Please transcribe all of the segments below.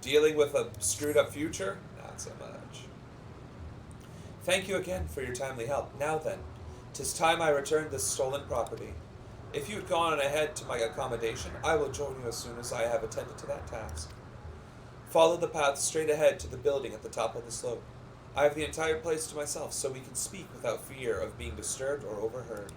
Dealing with a screwed up future? Not so much. Thank you again for your timely help. Now then, 'tis time I returned this stolen property. If you had gone on ahead to my accommodation, I will join you as soon as I have attended to that task. Follow the path straight ahead to the building at the top of the slope. I have the entire place to myself, so we can speak without fear of being disturbed or overheard.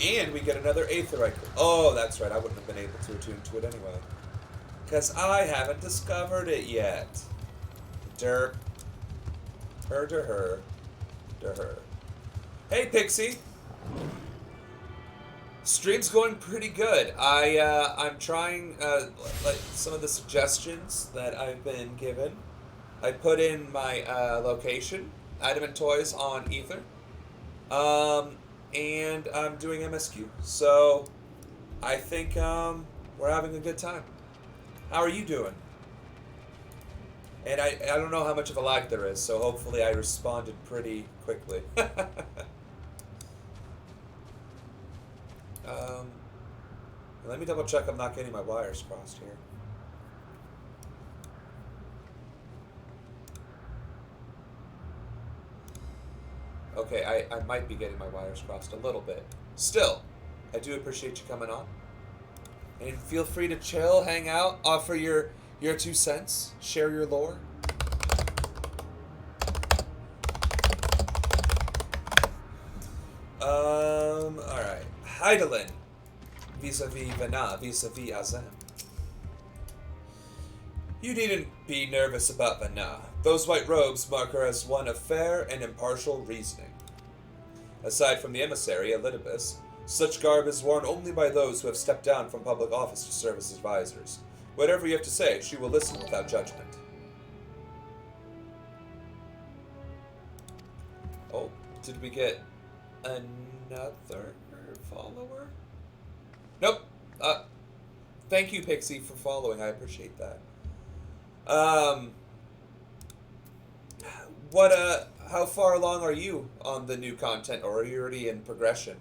And we get another aetherite. Oh, that's right. I wouldn't have been able to attune to it anyway. Because I haven't discovered it yet. Derp. Her to her. To her. Hey, Pixie. Stream's going pretty good. I'm trying like some of the suggestions that I've been given. I put in my location, Item and Toys on Ether. And I'm doing MSQ. So I think we're having a good time. How are you doing? And I don't know how much of a lag there is, so hopefully I responded pretty quickly. Let me double check I'm not getting my wires crossed here. Okay, I might be getting my wires crossed a little bit. Still, I do appreciate you coming on. And feel free to chill, hang out, offer your 2 cents, share your lore. Alright. Heidelin. Vis-a-vis Vana, vis-a-vis Azem. You needn't be nervous about Vana. Those white robes mark her as one of fair and impartial reasoning. Aside from the emissary, Elidibus, such garb is worn only by those who have stepped down from public office to serve as advisors. Whatever you have to say, she will listen without judgment. Oh, did we get another follower? Nope. Thank you, Pixie, for following. I appreciate that. How far along are you on the new content, or are you already in progression?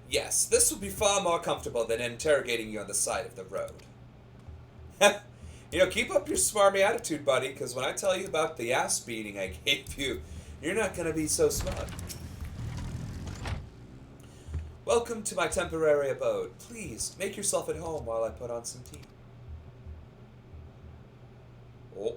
Yes, this would be far more comfortable than interrogating you on the side of the road. Keep up your smarmy attitude, buddy, because when I tell you about the ass beating I gave you, you're not going to be so smart. Welcome to my temporary abode. Please, make yourself at home while I put on some tea. Oh.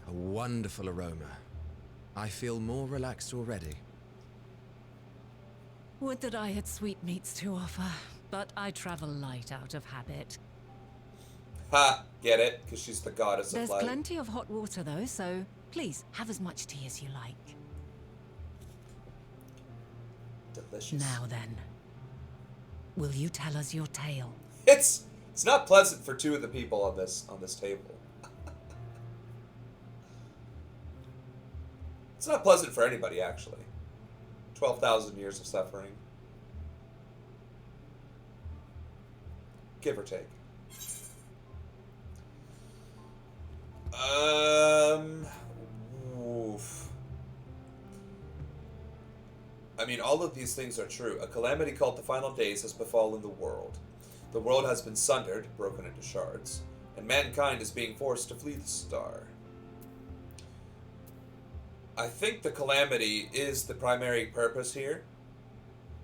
A wonderful aroma. I feel more relaxed already. Would that I had sweetmeats to offer, but I travel light out of habit. Ha! Get it? Because she's the goddess There's of light. plenty of hot water though, so please have as much tea as you like. Delicious. Now then, will you tell us your tale? It's not pleasant for two of the people on this table. It's not pleasant for anybody, actually. 12,000 years of suffering. Give or take. Oof. I mean, all of these things are true. A calamity called the final days has befallen the world. The world has been sundered, broken into shards, and mankind is being forced to flee the star. I think the calamity is the primary purpose here.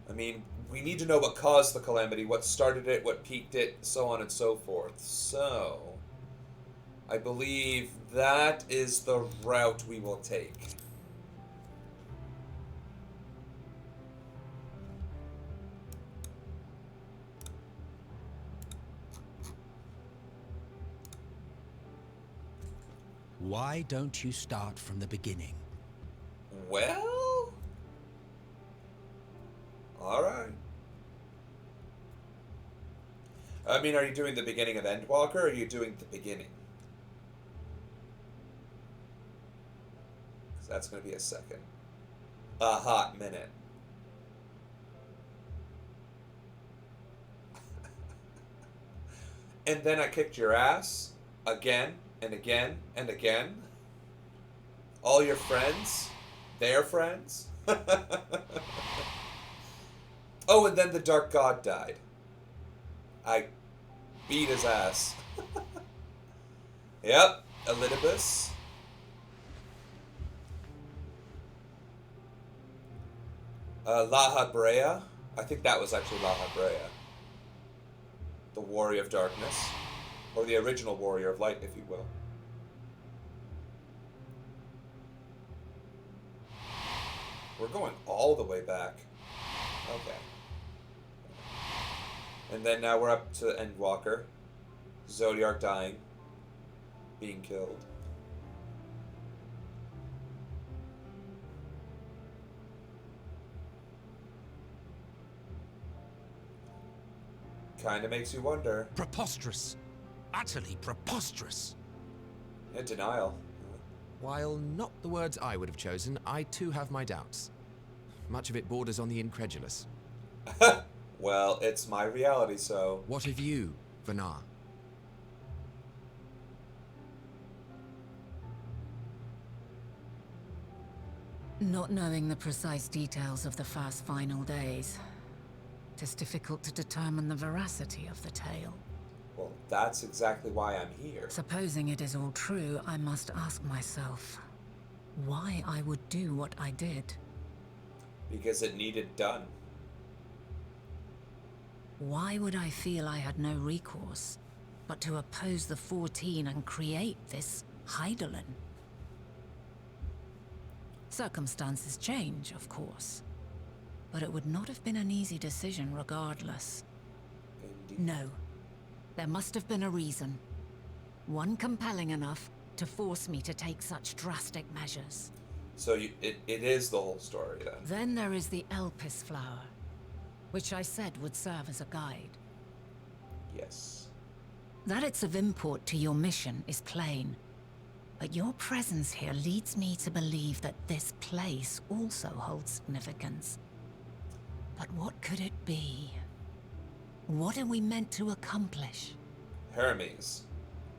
I mean, we need to know what caused the calamity, what started it, what peaked it, so on and so forth. So, I believe that is the route we will take. Why don't you start from the beginning? Well, alright. I mean, are you doing the beginning of Endwalker, or are you doing the beginning? Because that's going to be a hot minute. and then I kicked your ass again and again and again. All your friends, their friends. Oh, and then the Dark God died. I beat his ass. Yep, Elidibus. La Habrea. I think that was actually La Habrea. The Warrior of Darkness. Or the original Warrior of Light, if you will. We're going all the way back. Okay. And then now we're up to Endwalker. Zodiark dying. Being killed. Kinda makes you wonder. Preposterous. Utterly preposterous. In denial. While not the words I would have chosen, I too have my doubts. Much of it borders on the incredulous. Well, it's my reality, so... What of you, Vanar? Not knowing the precise details of the first final days, it is difficult to determine the veracity of the tale. Well, that's exactly why I'm here. Supposing it is all true, I must ask myself why I would do what I did. Because it needed done. Why would I feel I had no recourse but to oppose the 14 and create this Heidelin? Circumstances change, of course, but it would not have been an easy decision regardless. Indeed. No, there must have been a reason. One compelling enough to force me to take such drastic measures. So it is the whole story, then. Then there is the Elpis flower, which I said would serve as a guide. Yes. That it's of import to your mission is plain, but your presence here leads me to believe that this place also holds significance. But what could it be? What are we meant to accomplish? Hermes.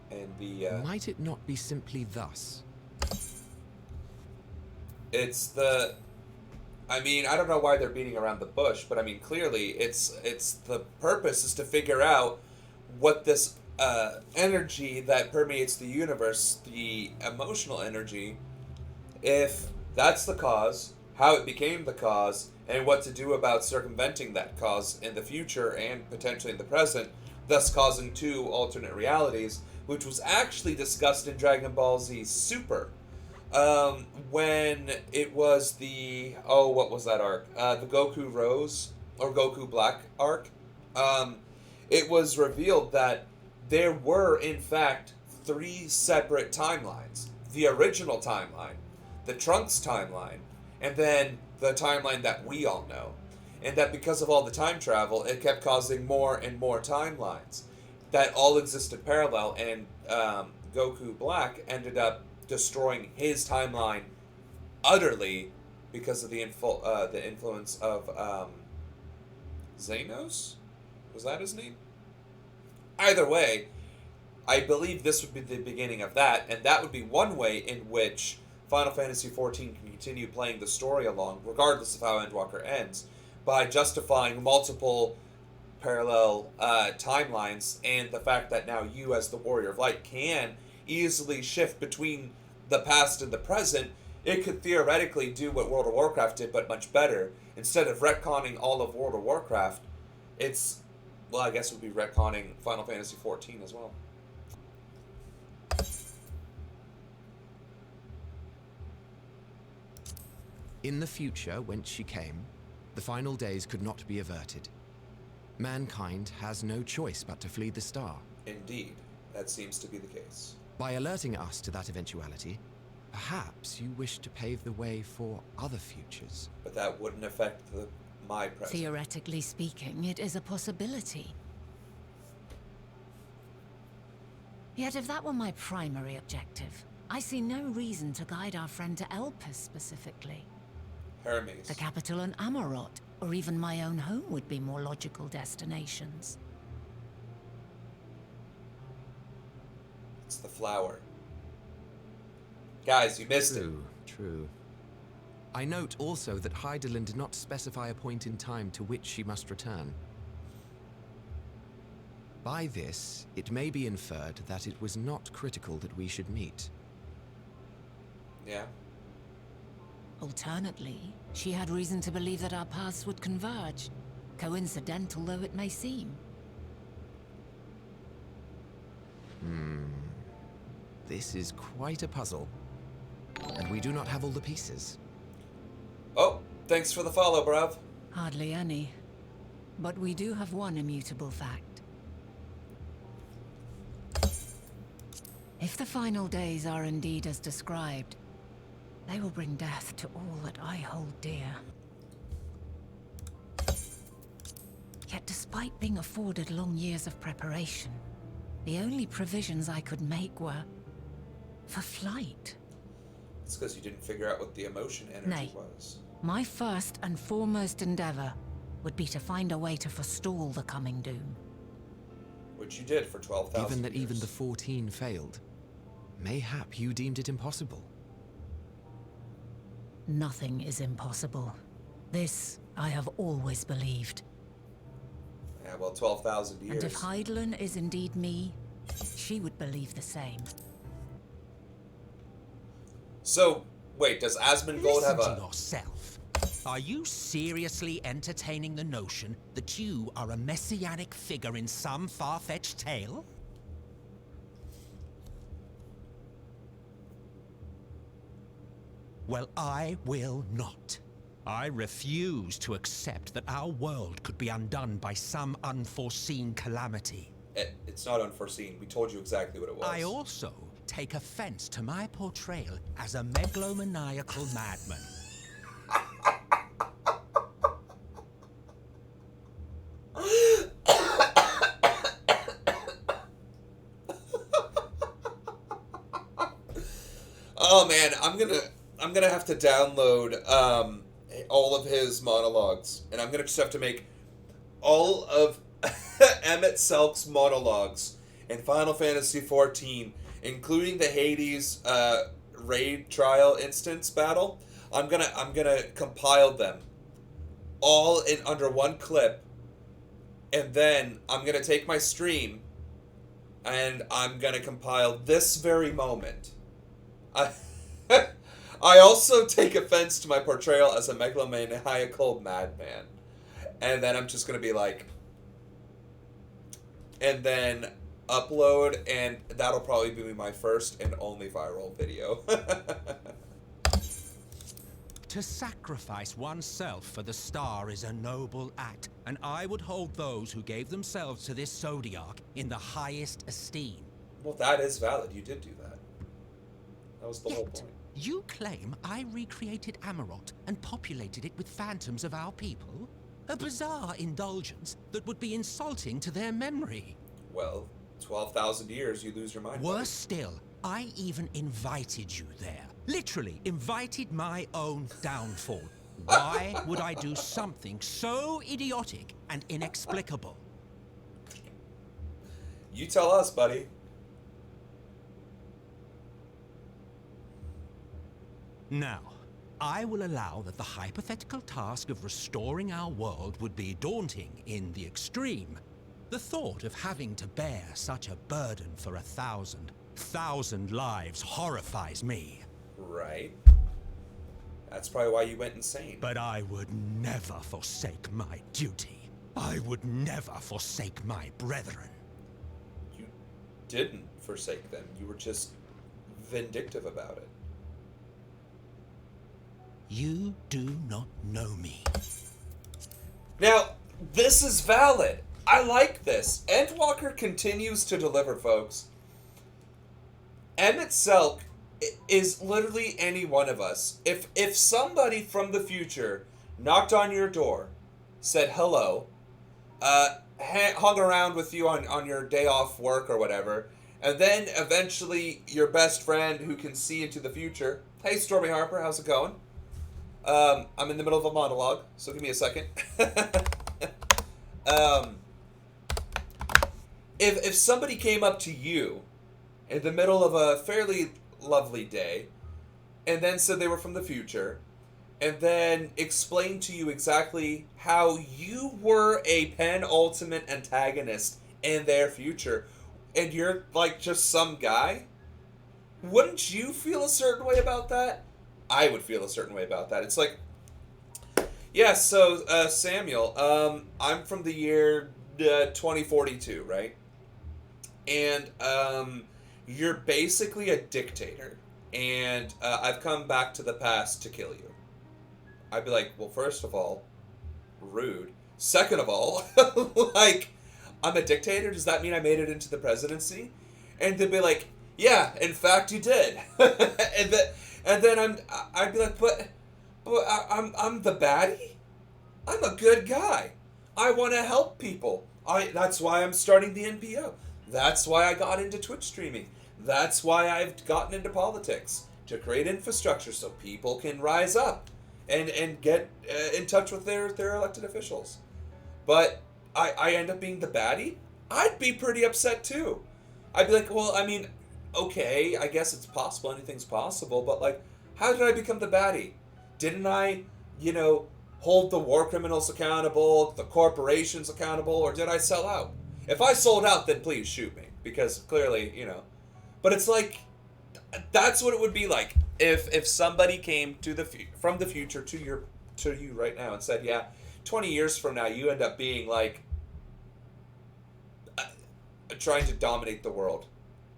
And the, Might it not be simply thus? It's the... I mean, I don't know why they're beating around the bush, but I mean, clearly, it's the purpose is to figure out what this energy that permeates the universe, the emotional energy, if that's the cause, how it became the cause, and what to do about circumventing that cause in the future and potentially in the present, thus causing two alternate realities, which was actually discussed in Dragon Ball Z Super. When it was the... Oh, what was that arc? The Goku Rose, or Goku Black arc. It was revealed that there were, in fact, 3 separate timelines. The original timeline, the Trunks timeline, and then the timeline that we all know. And that because of all the time travel, it kept causing more and more timelines. That all existed parallel, and Goku Black ended up destroying his timeline utterly because of the influence of Xenos? Was that his name? Either way, I believe this would be the beginning of that, and that would be one way in which Final Fantasy XIV can continue playing the story along, regardless of how Endwalker ends, by justifying multiple parallel timelines, and the fact that now you, as the Warrior of Light, can easily shift between the past and the present. It could theoretically do what World of Warcraft did, but much better. Instead of retconning all of World of Warcraft, it's, well, I guess it would be retconning Final Fantasy XIV as well. In the future, whence she came, the final days could not be averted. Mankind has no choice but to flee the star. Indeed, that seems to be the case. By alerting us to that eventuality, perhaps you wish to pave the way for other futures. But that wouldn't affect my present. Theoretically speaking, it is a possibility. Yet if that were my primary objective, I see no reason to guide our friend to Elpis specifically. Hermes. The capital and Amarot, or even my own home would be more logical destinations. It's the flower. Guys, you missed it. True. I note also that Heidelin did not specify a point in time to which she must return. By this, it may be inferred that it was not critical that we should meet. Yeah. Alternately, she had reason to believe that our paths would converge, coincidental though it may seem. This is quite a puzzle, and we do not have all the pieces. Oh, thanks for the follow, bruv. Hardly any. But we do have one immutable fact. If the final days are indeed as described, they will bring death to all that I hold dear. Yet despite being afforded long years of preparation, the only provisions I could make were for flight. It's because you didn't figure out what the emotion energy Nay. was. My first and foremost endeavor would be to find a way to forestall the coming doom. Which you did for 12,000 Given that years. even the 14 failed, mayhap you deemed it impossible. Nothing is impossible. This I have always believed. Yeah, well, 12,000 years. And if Heidelin is indeed me, she would believe the same. So, wait, does Asmongold have Listen to a... yourself. Are you seriously entertaining the notion that you are a messianic figure in some far-fetched tale? Well, I will not. I refuse to accept that our world could be undone by some unforeseen calamity. It's not unforeseen. We told you exactly what it was. I also take offense to my portrayal as a megalomaniacal madman. Oh man, I'm gonna have to download all of his monologues, and I'm gonna just have to make all of Emmett Selk's monologues in Final Fantasy XIV, including the Hades raid trial instance battle. I'm gonna compile them all in under one clip, and then I'm gonna take my stream and I'm gonna compile this very moment. I also take offense to my portrayal as a megalomaniacal madman. And then I'm just going to be like... And then upload, and that'll probably be my first and only viral video. To sacrifice oneself for the star is a noble act, and I would hold those who gave themselves to this zodiac in the highest esteem. Well, that is valid. You did do that. That was the whole Yet, point. you claim I recreated Amarot and populated it with phantoms of our people? A bizarre indulgence that would be insulting to their memory. Well, 12,000 years, you lose your mind. buddy. Worse still, I even invited you there. Literally invited my own downfall. Why would I do something so idiotic and inexplicable? You tell us, buddy. Now, I will allow that the hypothetical task of restoring our world would be daunting in the extreme. The thought of having to bear such a burden for 1,000 lives horrifies me. Right. That's probably why you went insane. But I would never forsake my duty. I would never forsake my brethren. You didn't forsake them. You were just vindictive about it. You do not know me. Now, this is valid. I like this. Endwalker continues to deliver, folks. Emmett Selk is literally any one of us. If somebody from the future knocked on your door, said hello, hung around with you on your day off work or whatever, and then eventually your best friend who can see into the future, hey Stormy Harper, how's it going? I'm in the middle of a monologue, so give me a second. If somebody came up to you in the middle of a fairly lovely day, and then said they were from the future, and then explained to you exactly how you were a penultimate antagonist in their future, and you're like just some guy, wouldn't you feel a certain way about that? I would feel a certain way about that. It's like, yeah, so Samuel, I'm from the year 2042, right? And you're basically a dictator, and I've come back to the past to kill you. I'd be like, well, first of all, rude. Second of all, like, I'm a dictator. Does that mean I made it into the presidency? And they'd be like, yeah, in fact, you did. and then I'd be like, but I'm the baddie. I'm a good guy. I want to help people. That's why I'm starting the NPO. That's why I got into Twitch streaming. That's why I've gotten into politics, to create infrastructure so people can rise up and get in touch with their elected officials. But I end up being the baddie. I'd be pretty upset too. I'd be like, well, I mean, okay, I guess it's possible. Anything's possible. But, like, how did I become the baddie? Didn't I, hold the war criminals accountable, the corporations accountable, or did I sell out? If I sold out, then please shoot me. Because clearly, But it's like, that's what it would be like if somebody came from the future to you right now and said, yeah, 20 years from now, you end up being, like, trying to dominate the world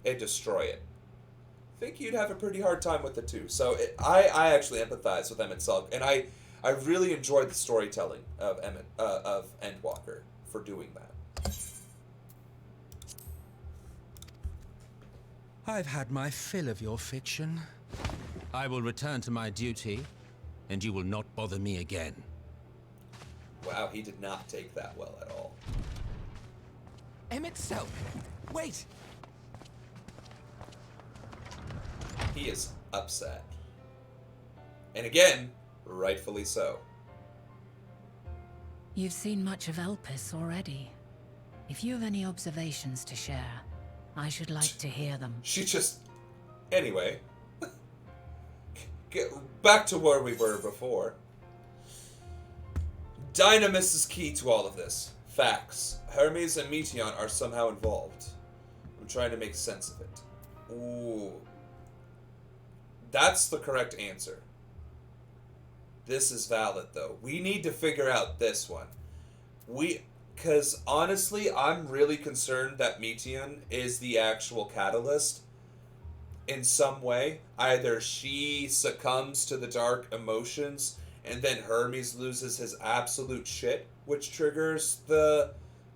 and destroy it. I think you'd have a pretty hard time with it too. So I actually empathize with Emmett Sulk, and I really enjoyed the storytelling of Endwalker for doing that. I've had my fill of your fiction. I will return to my duty, and you will not bother me again. Wow, he did not take that well at all. Emmett Selk, wait! He is upset. And again, rightfully so. You've seen much of Elpis already. If you have any observations to share, I should like to hear them. She just... Anyway. Get back to where we were before. Dynamis is key to all of this. Facts. Hermes and Meteon are somehow involved. I'm trying to make sense of it. Ooh. That's the correct answer. This is valid, though. We need to figure out this one. Because honestly, I'm really concerned that Meteon is the actual catalyst in some way. Either she succumbs to the dark emotions and then Hermes loses his absolute shit, which triggers the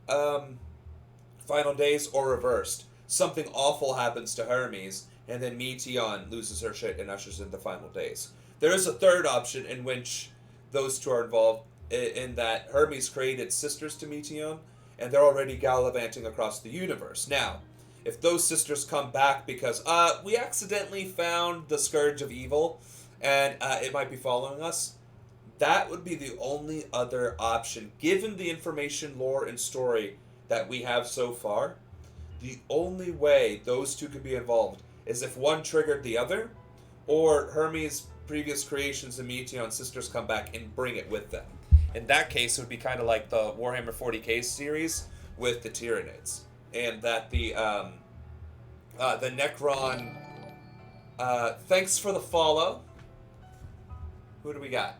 final days, or reversed. Something awful happens to Hermes and then Meteon loses her shit and ushers in the final days. There is a third option in which those two are involved, in that Hermes created sisters to Meteon, and they're already gallivanting across the universe. Now, if those sisters come back because, we accidentally found the Scourge of Evil, and it might be following us, that would be the only other option. Given the information, lore, and story that we have so far, the only way those two could be involved is if one triggered the other, or Hermes' previous creations and Meteon sisters come back and bring it with them. In that case, it would be kind of like the Warhammer 40k series with the Tyranids. And that the Necron... thanks for the follow. Who do we got?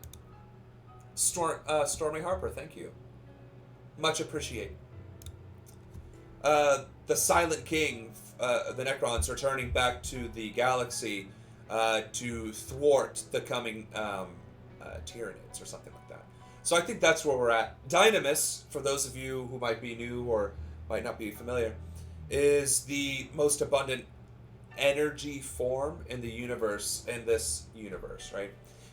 Stormy Harper, thank you. Much appreciate. The Silent King, the Necrons, returning back to the galaxy to thwart the coming Tyranids or something like that. So I think that's where we're at. Dynamis, for those of you who might be new or might not be familiar, is the most abundant energy form in the universe, in this universe, right?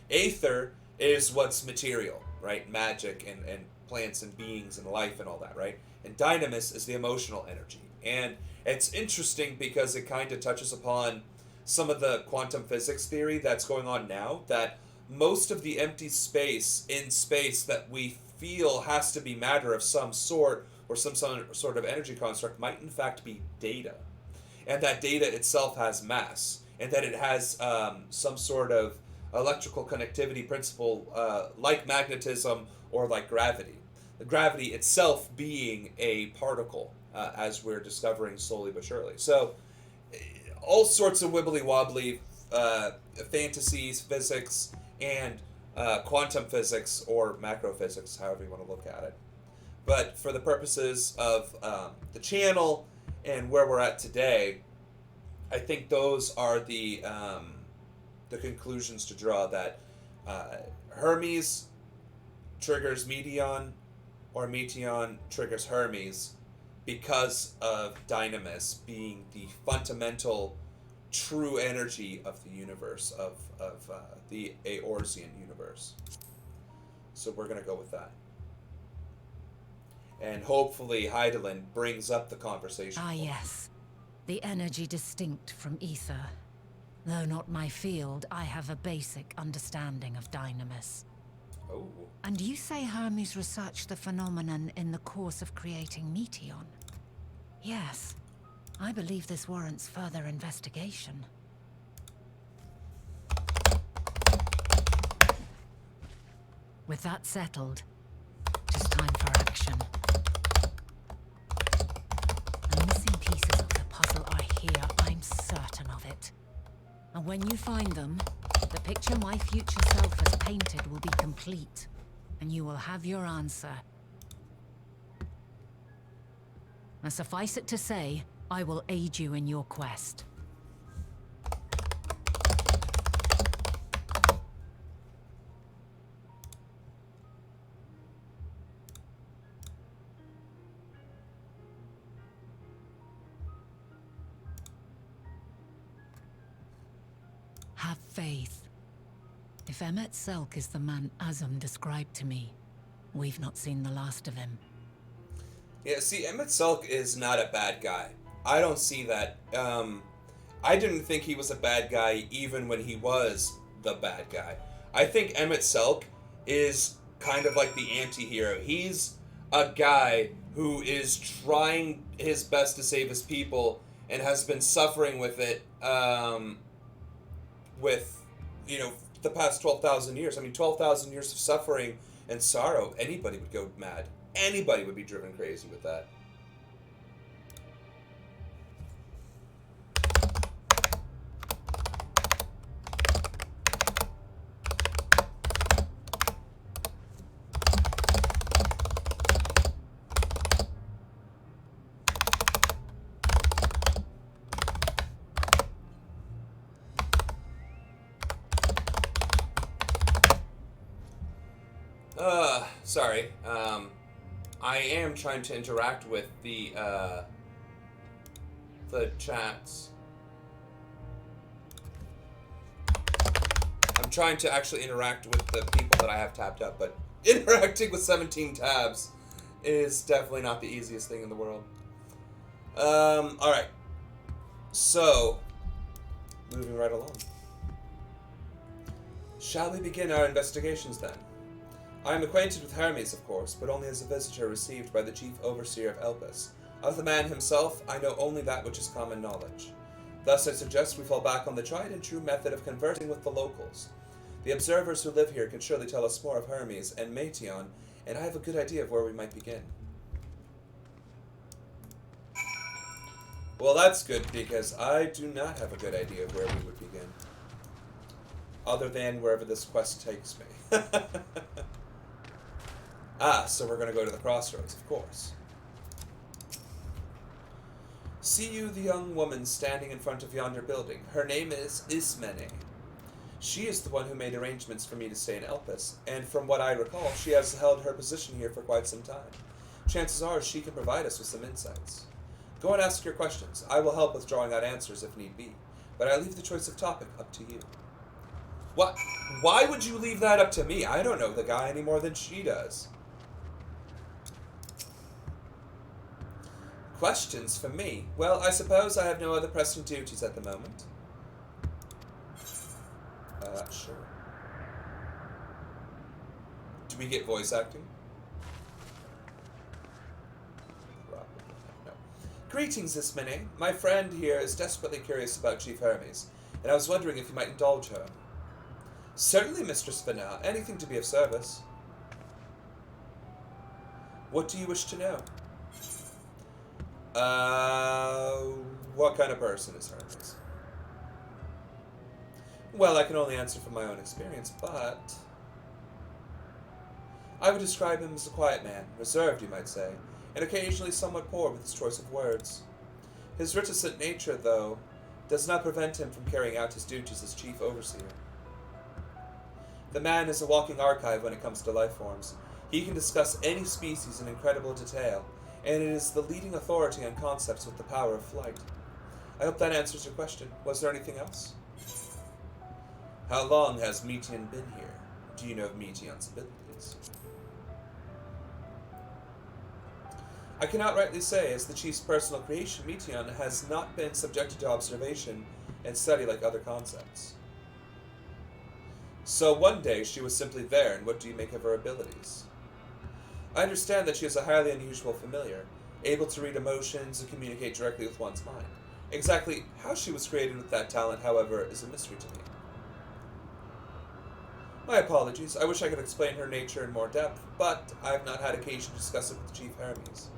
Aether is what's material, right? Magic and plants and beings and life and all that, right? And Dynamis is the emotional energy. And it's interesting because it kind of touches upon some of the quantum physics theory that's going on now, that most of the empty space in space that we feel has to be matter of some sort or some sort of energy construct might in fact be data. and that data itself has mass, and that it has some sort of electrical connectivity principle like magnetism or like gravity. The gravity itself being a particle, as we're discovering slowly but surely. So, all sorts of wibbly wobbly fantasies, physics, and quantum physics or macro physics, however you want to look at it. But for the purposes of the channel and where we're at today, I think those are the conclusions to draw, that Hermes triggers Meteon, or Meteon triggers Hermes, because of Dynamis being the fundamental true energy of the universe, of the Eorzean universe. So we're going to go with that. And hopefully Heidelin brings up the conversation. Ah, yes. The energy distinct from ether. Though not my field, I have a basic understanding of Dynamis. Oh. And you say Hermes researched the phenomenon in the course of creating Meteon? Yes. I believe this warrants further investigation. With that settled, it is time for action. The missing pieces of the puzzle are here, I'm certain of it. And when you find them, the picture my future self has painted will be complete, and you will have your answer. Now, suffice it to say, I will aid you in your quest. Have faith. If Emmet Selk is the man Azum described to me, we've not seen the last of him. Yeah, see, Emmet Selk is not a bad guy. I don't see that. I didn't think he was a bad guy even when he was the bad guy. I think Emmet Selk is kind of like the anti-hero. He's a guy who is trying his best to save his people and has been suffering with it, the past 12,000 years. I mean, 12,000 years of suffering and sorrow. Anybody would go mad. Anybody would be driven crazy with that. Sorry. I am trying to interact with the chats. I'm trying to actually interact with the people that I have tapped up, but interacting with 17 tabs is definitely not the easiest thing in the world. Alright. So, moving right along. Shall we begin our investigations then? I am acquainted with Hermes, of course, but only as a visitor received by the chief overseer of Elpis. Of the man himself, I know only that which is common knowledge. Thus I suggest we fall back on the tried and true method of conversing with the locals. The observers who live here can surely tell us more of Hermes and Meteon, and I have a good idea of where we might begin. Well, that's good, because I do not have a good idea of where we would begin. Other than wherever this quest takes me. So we're going to go to the crossroads, of course. See you the young woman standing in front of yonder building. Her name is Ismene. She is the one who made arrangements for me to stay in Elpis, and from what I recall, she has held her position here for quite some time. Chances are she can provide us with some insights. Go and ask your questions. I will help with drawing out answers if need be, but I leave the choice of topic up to you. What? Why would you leave that up to me? I don't know the guy any more than she does. Questions for me? Well, I suppose I have no other pressing duties at the moment. Sure. Do we get voice acting? Probably no. Greetings, Ismene. My friend here is desperately curious about Chief Hermes, and I was wondering if you might indulge her. Certainly, Mistress Vana. Anything to be of service. What do you wish to know? What kind of person is Hermes? Well, I can only answer from my own experience, but I would describe him as a quiet man, reserved, you might say, and occasionally somewhat poor with his choice of words. His reticent nature, though, does not prevent him from carrying out his duties as chief overseer. The man is a walking archive when it comes to life forms. He can discuss any species in incredible detail, and it is the leading authority on concepts with the power of flight. I hope that answers your question. Was there anything else? How long has Meteon been here? Do you know of Meteon's abilities? I cannot rightly say, as the chief's personal creation, Meteon has not been subjected to observation and study like other concepts. So one day she was simply there, and what do you make of her abilities? I understand that she is a highly unusual familiar, able to read emotions and communicate directly with one's mind. Exactly how she was created with that talent, however, is a mystery to me. My apologies. I wish I could explain her nature in more depth, but I have not had occasion to discuss it with Chief Hermes.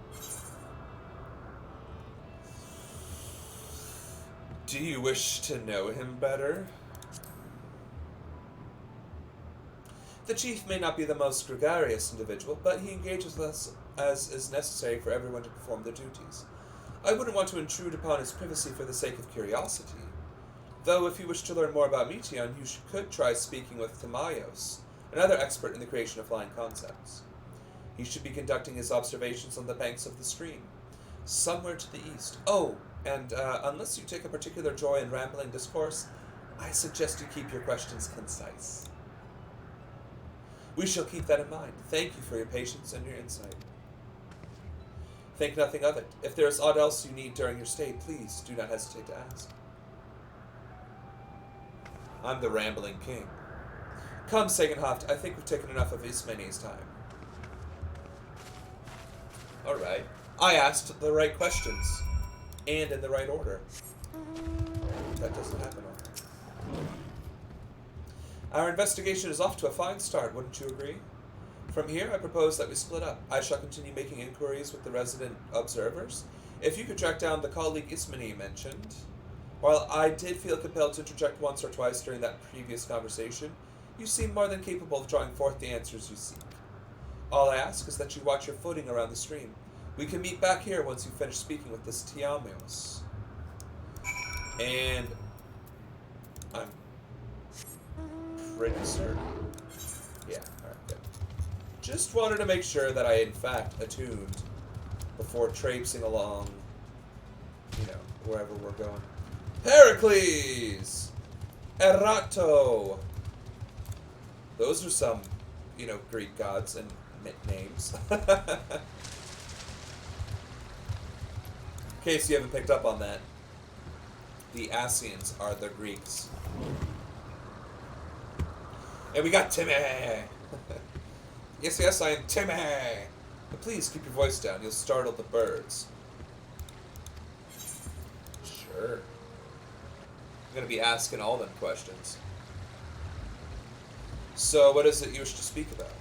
Do you wish to know him better? The chief may not be the most gregarious individual, but he engages with us as is necessary for everyone to perform their duties. I wouldn't want to intrude upon his privacy for the sake of curiosity. Though if you wish to learn more about Meteon, you could try speaking with Timaeus, another expert in the creation of flying concepts. He should be conducting his observations on the banks of the stream, somewhere to the east. Oh, and unless you take a particular joy in rambling discourse, I suggest you keep your questions concise. We shall keep that in mind. Thank you for your patience and your insight. Think nothing of it. If there is aught else you need during your stay, please do not hesitate to ask. I'm the rambling king. Come, Sagenhaft, I think we've taken enough of Ismene's time. Alright. I asked the right questions. And in the right order. That doesn't happen often. Our investigation is off to a fine start, wouldn't you agree? From here, I propose that we split up. I shall continue making inquiries with the resident observers. If you could track down the colleague Ismene mentioned. While I did feel compelled to interject once or twice during that previous conversation, you seem more than capable of drawing forth the answers you seek. All I ask is that you watch your footing around the stream. We can meet back here once you finish speaking with this Timaeus. And I'm pretty certain. Yeah, alright, good. Just wanted to make sure that I, in fact, attuned before traipsing along, wherever we're going. Pericles! Erato! Those are some, Greek gods and names. In case you haven't picked up on that, the Asians are the Greeks. And we got Timmy! Yes, I am Timmy! But please keep your voice down, you'll startle the birds. Sure. I'm gonna be asking all them questions. So, what is it you wish to speak about?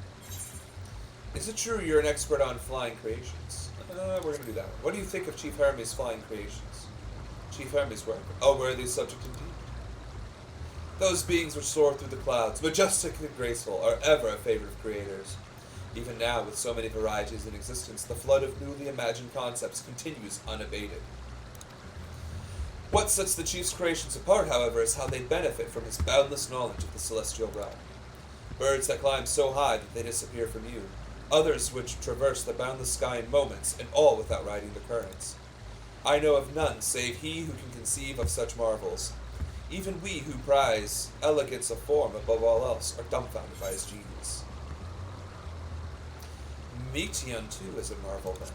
Is it true you're an expert on flying creations? We're gonna do that one. What do you think of Chief Hermes' flying creations? Chief Hermes' work? Oh, worthy subject indeed. Those beings which soar through the clouds, majestic and graceful, are ever a favorite of creators. Even now, with so many varieties in existence, the flood of newly imagined concepts continues unabated. What sets the Chief's creations apart, however, is how they benefit from his boundless knowledge of the celestial realm. Birds that climb so high that they disappear from view, others which traverse the boundless sky in moments, and all without riding the currents. I know of none save he who can conceive of such marvels. Even we who prize elegance of form above all else are dumbfounded by his genius. Meteon, too, is a marvel, then.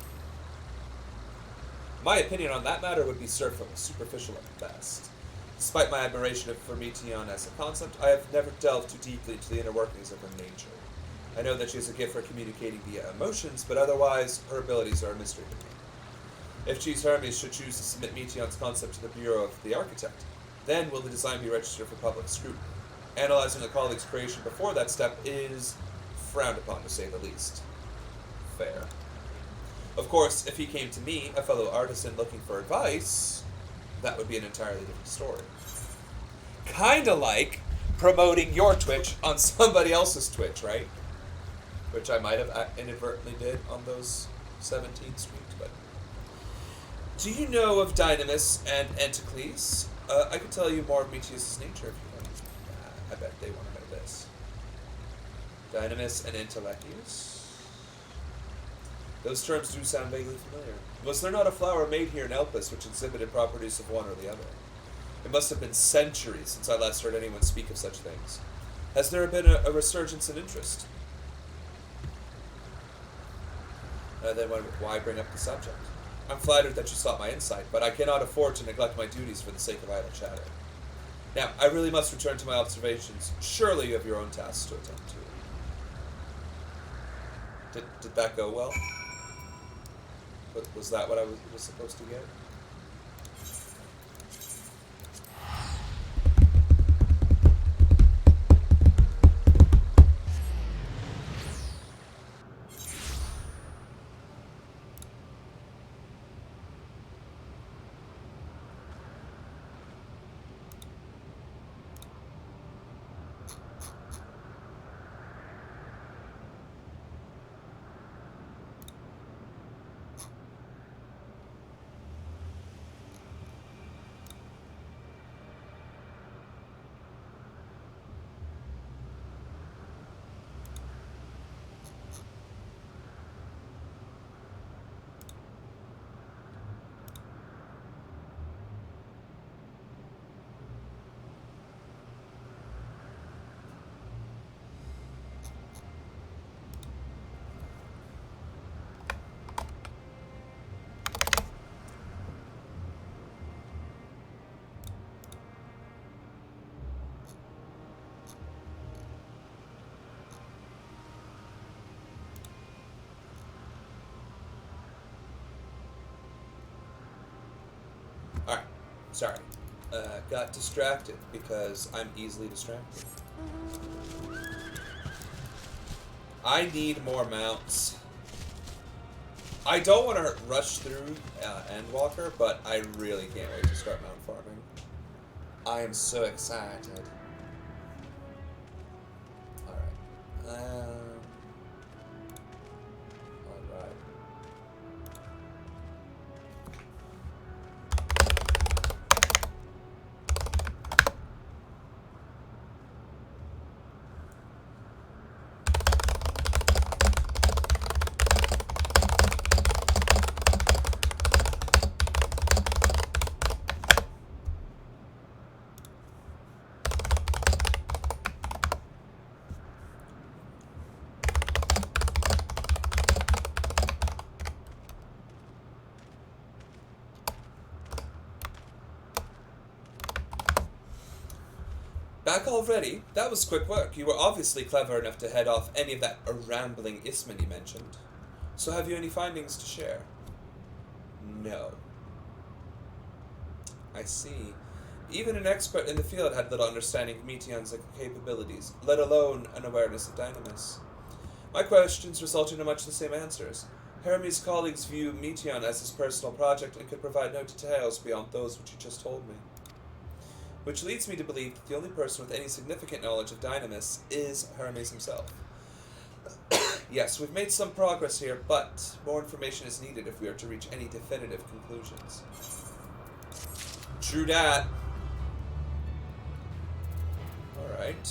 My opinion on that matter would be superficial at best. Despite my admiration for Meteon as a concept, I have never delved too deeply into the inner workings of her nature. I know that she has a gift for communicating via emotions, but otherwise, her abilities are a mystery to me. If Chief Hermes should choose to submit Meteon's concept to the Bureau of the Architect, then will the design be registered for public scrutiny? Analyzing a colleague's creation before that step is frowned upon, to say the least. Fair. Of course, if he came to me, a fellow artisan looking for advice, that would be an entirely different story. Kinda like promoting your Twitch on somebody else's Twitch, right? Which I might have inadvertently did on those 17 streams, but... Do you know of Dynamis and Entocles? I could tell you more of Meteus' nature if you want. I bet they want to know this. Dynamis and Entocles? Those terms do sound vaguely familiar. Was there not a flower made here in Elpis which exhibited properties of one or the other? It must have been centuries since I last heard anyone speak of such things. Has there been a resurgence in interest? Then why bring up the subject? I'm flattered that you sought my insight, but I cannot afford to neglect my duties for the sake of idle chatter. Now, I really must return to my observations. Surely you have your own tasks to attend to. Did that go well? Was that what I was supposed to get? Alright, sorry. Got distracted because I'm easily distracted. I need more mounts. I don't want to rush through Endwalker, but I really can't wait to start mount farming. I am so excited. Alright. Alright. Back already? That was quick work. You were obviously clever enough to head off any of that rambling Isman you mentioned. So have you any findings to share? No. I see. Even an expert in the field had little understanding of Meteon's capabilities, let alone an awareness of Dynamis. My questions resulted in much the same answers. Hermes' colleagues view Meteon as his personal project and could provide no details beyond those which you just told me. Which leads me to believe that the only person with any significant knowledge of Dynamis is Hermes himself. Yes, we've made some progress here, but more information is needed if we are to reach any definitive conclusions. True dat. Alright.